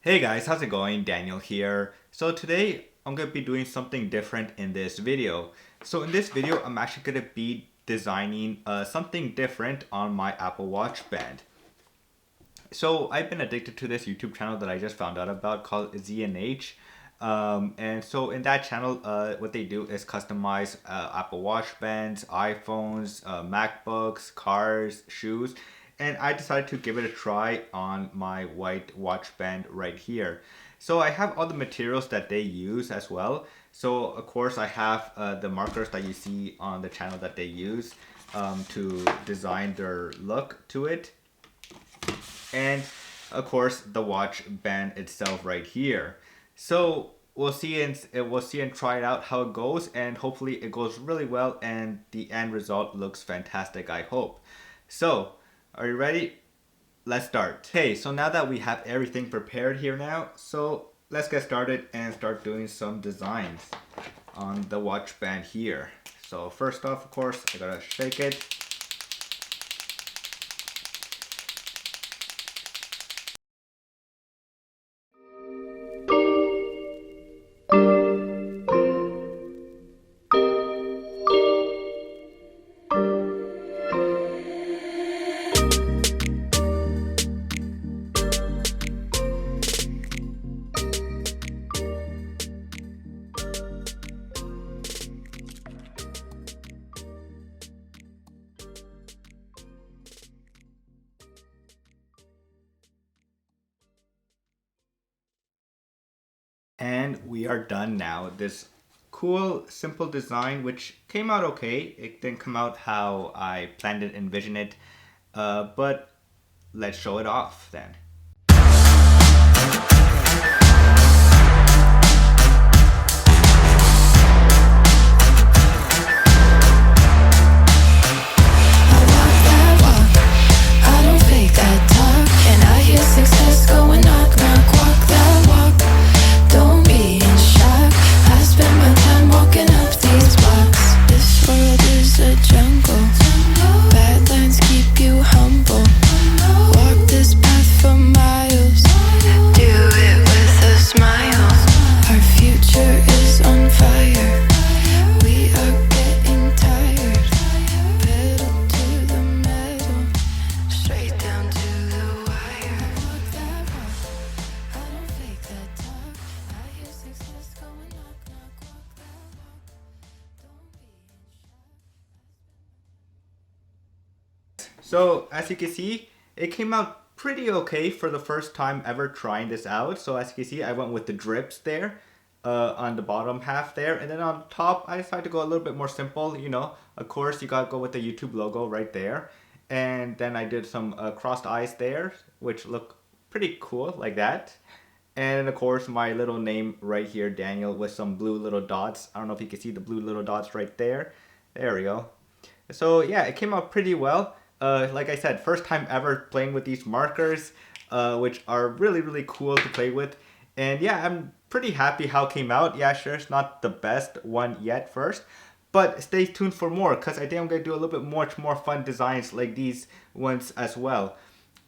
Hey guys, how's it going? Daniel here. So today I'm going to be doing something different in this video. So in this video, I'm actually going to be designing something different on my Apple Watch band. So I've been addicted to this YouTube channel that I just found out about called ZNH. And so in that channel, what they do is customize Apple Watch bands, iPhones, MacBooks, cars, shoes. And I decided to give it a try on my white watch band right here. So I have all the materials that they use as well. So of course I have the markers that you see on the channel that they use to design their look to it. And of course the watch band itself right here. So we'll see and try it out how it goes, and hopefully it goes really well and the end result looks fantastic, I hope. So are you ready? Let's start. Okay, so now that we have everything prepared here now, so let's get started and start doing some designs on the watch band here. So first off, of course, I gotta shake it. And we are done now. This cool, simple design, which came out okay. It didn't come out how I planned it, envisioned it, but let's show it off then. So as you can see, it came out pretty okay for the first time ever trying this out. So as you can see, I went with the drips there on the bottom half there. And then on top, I decided to go a little bit more simple. You know, of course, you gotta go with the YouTube logo right there. And then I did some crossed eyes there, which look pretty cool like that. And of course, my little name right here, Daniel, with some blue little dots. I don't know if you can see the blue little dots right there. There we go. So yeah, it came out pretty well. Like I said, first time ever playing with these markers, which are really cool to play with. And yeah, I'm pretty happy how it came out. Yeah, sure, it's not the best one yet first, but stay tuned for more, because I think I'm going to do a little bit much more fun designs like these ones as well.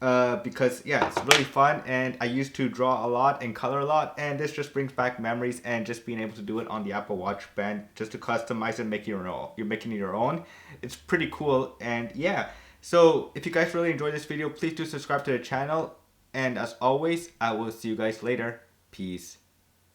Because yeah, it's really fun, and I used to draw a lot and color a lot, and this just brings back memories, and just being able to do it on the Apple Watch band, just to customize and make your own. You're making it your own. It's pretty cool, and yeah. So if you guys really enjoyed this video, please do subscribe to the channel, and as always, I will see you guys later. Peace.